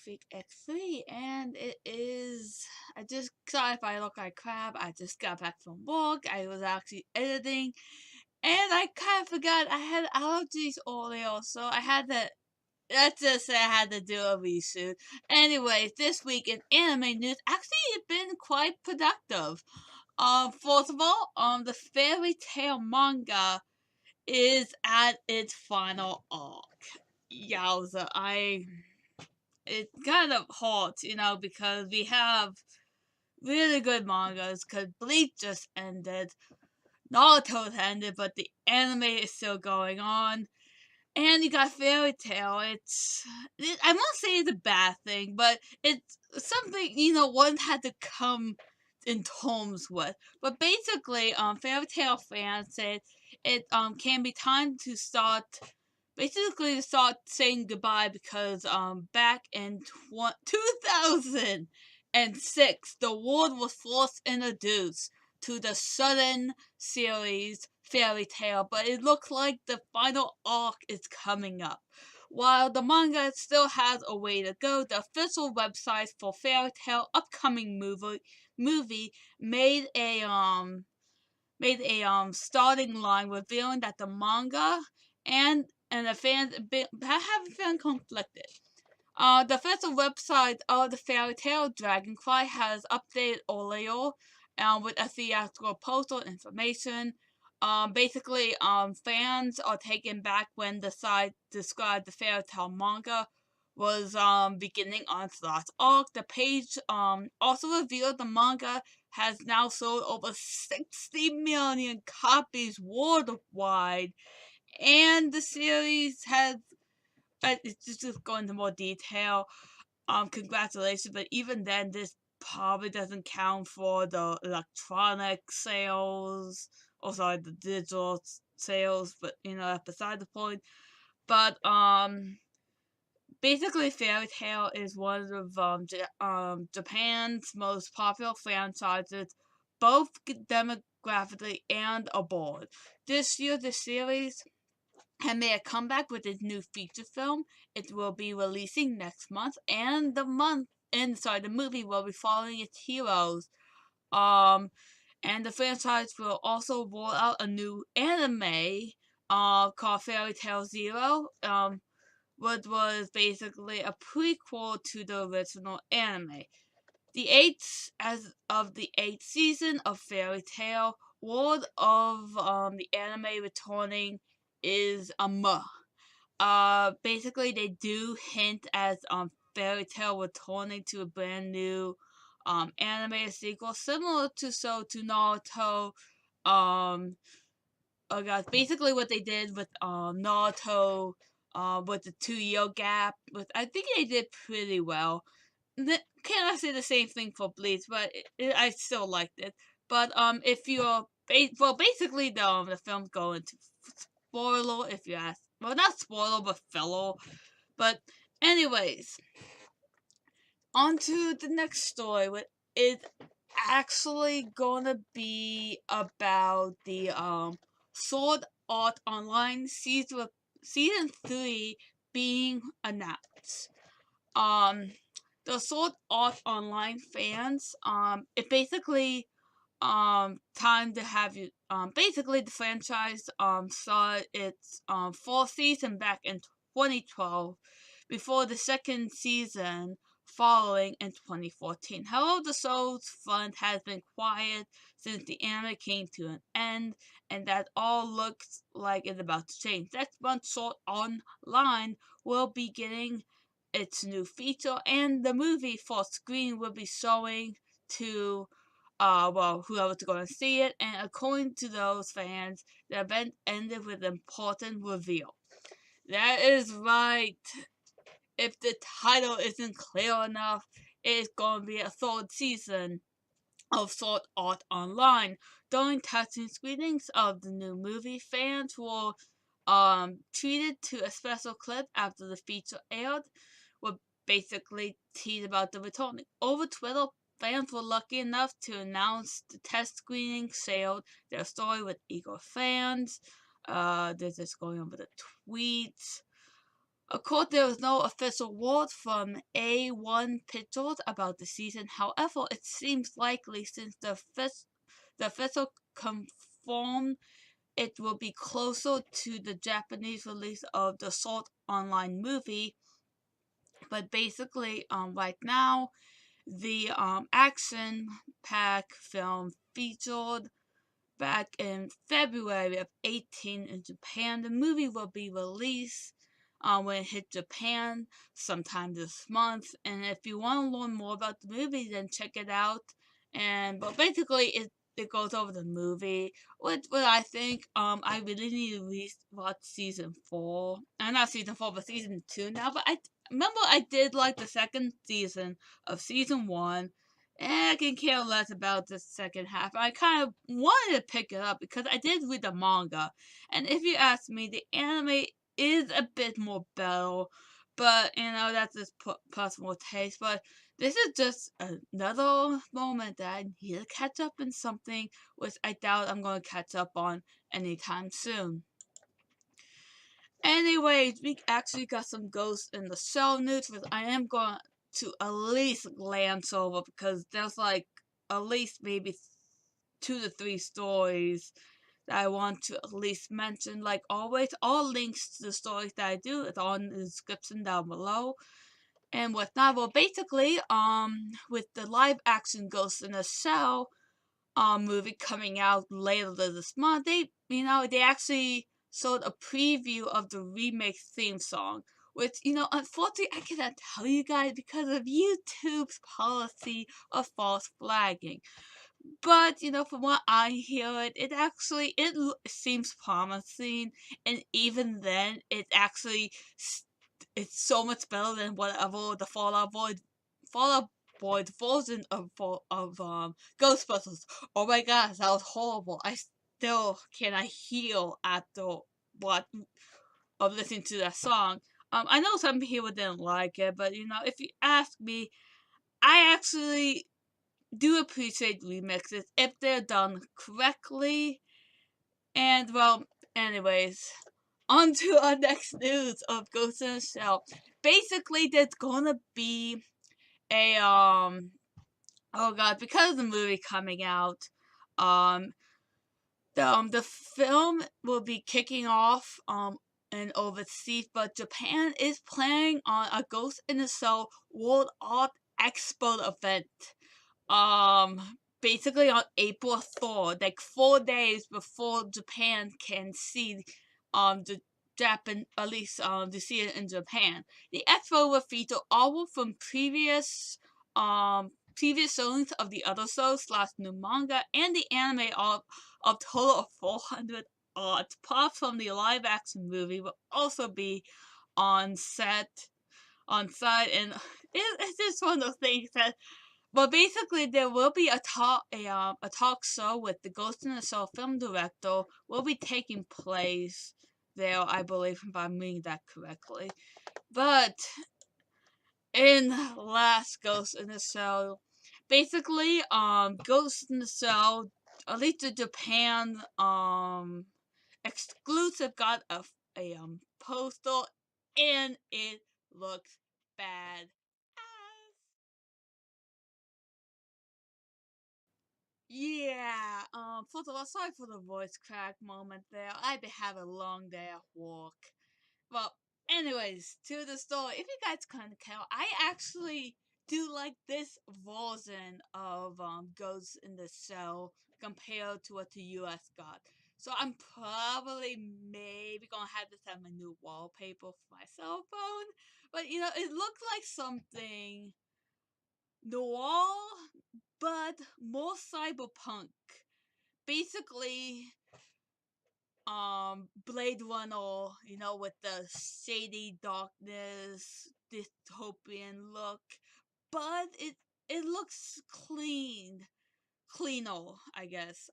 week X3, and it is. I just sorry if I look like crap. I just got back from work. I was actually editing, and I kind of forgot I had allergies earlier, so I had to. Let's just say I had to do a reshoot. Anyways, this week in anime news, actually, it's been quite productive. First of all, the Fairy Tail manga is at its final arc. Yowza, it kind of hurts, because we have really good mangas. Because Bleach just ended, Naruto's ended, but the anime is still going on. And you got Fairy Tail. I won't say it's a bad thing, but it's something one had to come in terms with. But basically, Fairy Tail fans said it can be time to start saying goodbye because back in 2006 the world was first introduced to the Sudden series Fairy Tail, but it looks like the final arc is coming up. While the manga still has a way to go, the official website for Fairy Tail upcoming movie made a starting line revealing that the manga and the fans have been conflicted. The official website of the Fairy Tail Dragonfly has updated earlier with a theatrical postal information. Basically, fans are taken back when the site described the Fairy Tail manga was beginning on its last arc. The page also revealed the manga has now sold over 60 million copies worldwide, and the series has. It's just go into more detail. Congratulations, but even then, this probably doesn't count for the electronic sales, or sorry, the digital sales. But that's beside the point. But basically, Fairy Tail is one of Japan's most popular franchises, both demographically and abroad. This year, the series had made a comeback with its new feature film. It will be releasing next month, and the movie will be following its heroes. Um, and the franchise will also roll out a new anime, called Fairy Tail Zero. Which was basically a prequel to the original anime. The eighth season of Fairy Tail, World of the anime returning is a basically they do hint as Fairy Tail returning to a brand new anime sequel similar to Naruto. Oh gosh, basically what they did with Naruto, with the 2 year gap, with I think they did pretty well. Can't I say the same thing for Bleach, but I still liked it. But if you're basically the film's going to spoiler if you ask. Well, not spoiler, but filler. But anyways, on to the next story. What is actually gonna be about the Sword Art Online season 3 being announced. Um, the Sword Art Online fans, it basically time to have you basically the franchise saw its fourth season back in 2012 before the second season following in 2014. However, the show's front has been quiet since the anime came to an end, and that all looks like it's about to change. Next month, Sword Online will be getting its new feature, and the movie for screen will be showing to whoever's going to see it, and according to those fans, the event ended with an important reveal. That is right. If the title isn't clear enough, it's going to be a third season of Sword Art Online. During testing screenings of the new movie, fans were treated to a special clip after the feature aired, were basically teased about the returning. Over Twitter, fans were lucky enough to announce the test screening shared their story with eager fans. They're just going over the tweets. Of course, there was no official word from A1 Pictures about the season. However, it seems likely since the official confirmed it will be closer to the Japanese release of the Sword Online movie. But basically, right now, the action pack film featured back in February of 18 in Japan. The movie will be released when it hit Japan sometime this month. And if you want to learn more about the movie, then check it out. But basically, it goes over the movie. What I think, I really need to watch season 4. Not season 4, but season 2 now. But I remember I did like the second season of season 1. And I can care less about the second half. I kind of wanted to pick it up because I did read the manga. And if you ask me, the anime is a bit more better. But, that's just personal taste. But this is just another moment that I need to catch up in something, which I doubt I'm going to catch up on anytime soon. Anyways, we actually got some Ghost in the Shell news, which I am going to at least glance over because there's like at least maybe 2 to 3 stories that I want to at least mention. Like always, all links to the stories that I do is on the description down below. And whatnot. Well, basically, with the live action Ghost in the Shell movie coming out later this month, they actually showed a preview of the remake theme song, which, unfortunately I cannot tell you guys because of YouTube's policy of false flagging. But, from what I hear, it seems promising, and even then, it's so much better than whatever the Fallout Boy version of Ghostbusters. Oh my gosh, that was horrible. I still cannot heal after what of listening to that song. I know some people didn't like it, but if you ask me, I actually do appreciate remixes if they're done correctly. And well, anyways, on to our next news of Ghost in the Shell. Basically, there's gonna be a oh god, because of the movie coming out, um the film will be kicking off in overseas, but Japan is planning on a Ghost in the Shell World Art Expo event. Basically on April 3rd, like 4 days before Japan can see the Japan, at least to see it in Japan. The expo will feature all from previous showings of the other shows slash new manga and the anime of total of 400 art. Props from the live action movie will also be on site, and it's just one of those things that. But basically, there will be a talk show with the Ghost in the Shell film director will be taking place there, I believe, if I'm reading that correctly. But in last Ghost in the Shell, basically, Ghost in the Shell, at least the Japan exclusive, got a poster, and it looks bad. Yeah, first of all, sorry for the voice crack moment there. I've been having a long day at work. Well, anyways, to the story. If you guys can't tell, I actually do like this version of Ghost in the Shell compared to what the US got. So I'm probably maybe gonna have this as my new wallpaper for my cell phone. But it looks like something noir, but more cyberpunk. Basically, Blade Runner, with the shady darkness, dystopian look, but it looks cleaner, I guess.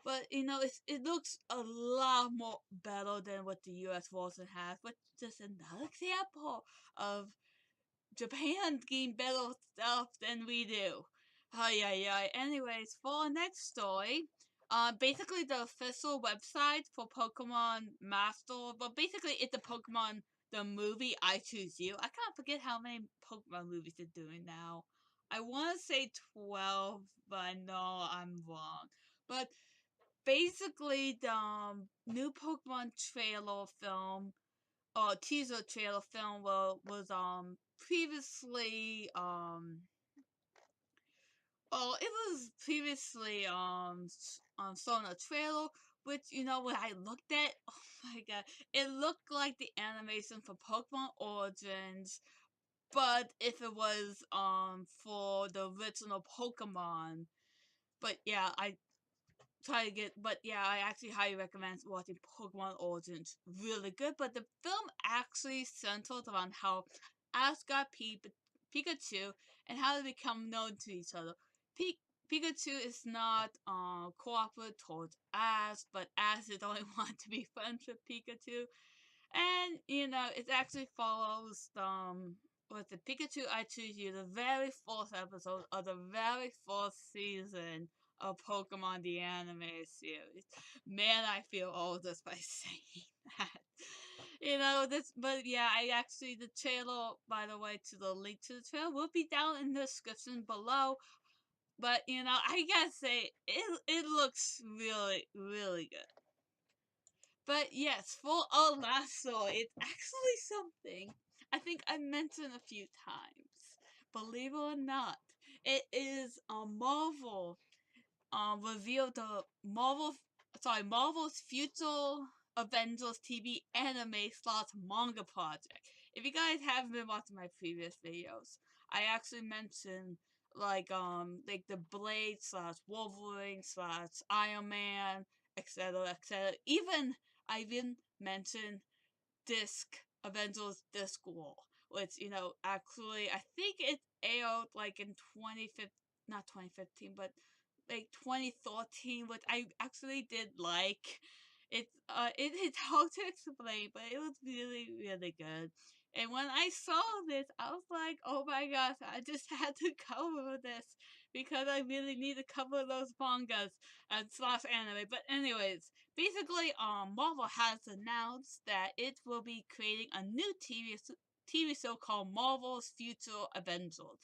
But it looks a lot more better than what the U.S. version has. But just another example of Japan getting better stuff than we do. Oh yeah, yeah. Anyways, for our next story, basically the official website for Pokemon Master, but basically it's a Pokemon the movie I Choose You. I can't forget how many Pokemon movies they're doing now. I want to say 12, but I know I'm wrong. But basically, the new Pokemon trailer film or teaser trailer film was previously it was previously shown a trailer, which when I looked at, oh my god, it looked like the animation for Pokemon Origins, but if it was for the original Pokemon. But yeah, I actually highly recommend watching Pokemon Origins. Really good, but the film actually centers around how Ash got Pikachu and how they become known to each other. Pikachu is not cooperative towards Ash, but Ash is only want to be friends with Pikachu. And it actually follows with the Pikachu I Choose You, the very first episode of the very first season of Pokemon the anime series. Man, I feel old just by saying that. This, but yeah, I actually the trailer, by the way, to the link to the trailer will be down in the description below. But I gotta say, it looks really, really good. But yes, for a lasso, it's actually something I think I mentioned a few times. Believe it or not, it is a Marvel revealed the Marvel's Future Avengers TV anime slash manga project. If you guys haven't been watching my previous videos, I actually mentioned like the Blade slash Wolverine slash Iron Man, etc., etc. I even mentioned Disc Avengers Disc War, which actually I think it aired like in 2015, not 2015, but like 2013, which I actually did like. It's hard to explain, but it was really, really good. And when I saw this, I was like, oh my gosh, I just had to cover this because I really need to cover those mangas and slash anime. But anyways, basically, Marvel has announced that it will be creating a new TV show called Marvel's Future Avengers.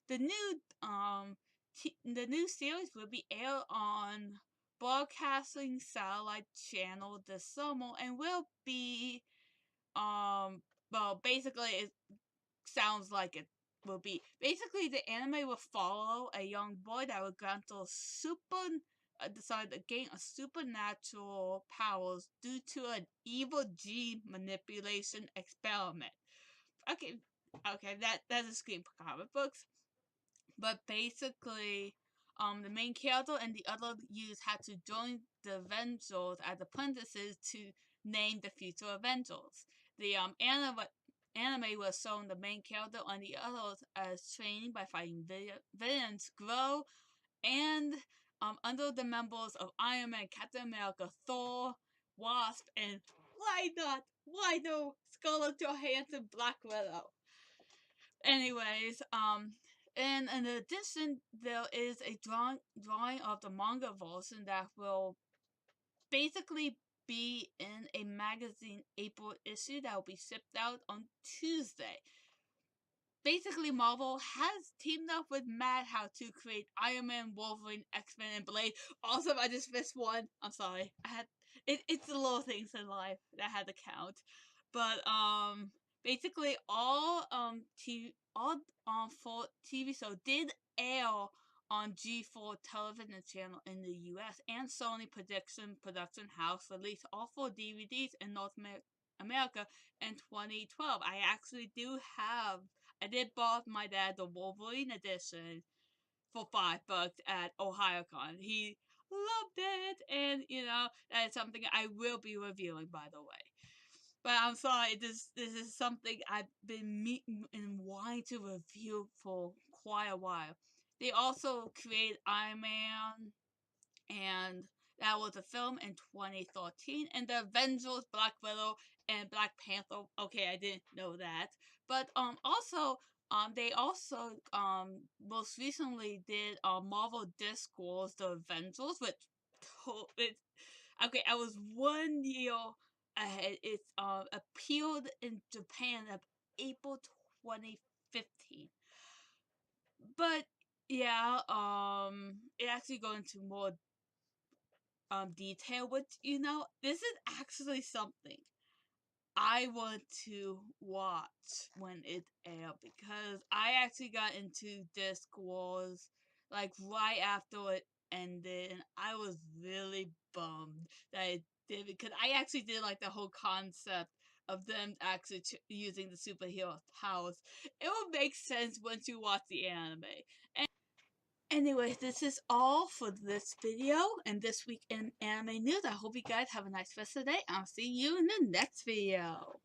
The new series will be aired on Broadcasting Satellite Channel this summer and will be basically it sounds like it will be basically the anime will follow a young boy that will grant a decide to gain a supernatural powers due to an evil gene manipulation experiment. Okay, that's a screen for comic books. But basically, the main character and the other youths had to join the Avengers as apprentices to name the future Avengers. The anime was shown the main character and the others as training by fighting villains grow, and under the members of Iron Man, Captain America, Thor, Wasp, and why no, Scarlett Johansson, Black Widow. Anyways, and in addition, there is a drawing of the manga version that will basically be in a magazine April issue that will be shipped out on Tuesday. Basically, Marvel has teamed up with Madhouse to create Iron Man, Wolverine, X-Men, and Blade. Also, I just missed one. I'm sorry. It's the little things in life that I had to count. But basically all four TV shows did air on G4 television channel in the US, and Sony Production House released all four DVDs in North America in 2012. I did bought my dad the Wolverine edition for $5 at OhioCon. He loved it, and that is something I will be reviewing, by the way. But I'm sorry, this is something I've been meeting and wanting to review for quite a while. They also created Iron Man, and that was a film in 2013, and the Avengers, Black Widow, and Black Panther. Okay, I didn't know that, but also they also most recently did Marvel Discourse The Avengers, which it, okay, I was 1 year It appealed in Japan of April 2015. But yeah, it actually go into more detail, which this is actually something I want to watch when it aired, because I actually got into Disc Wars like right after it ended, and I was really bummed that it did, because I actually did like the whole concept of them actually using the superhero powers. It will make sense once you watch the anime. Anyways, this is all for this video and this week in anime news. I hope you guys have a nice rest of the day. I'll see you in the next video.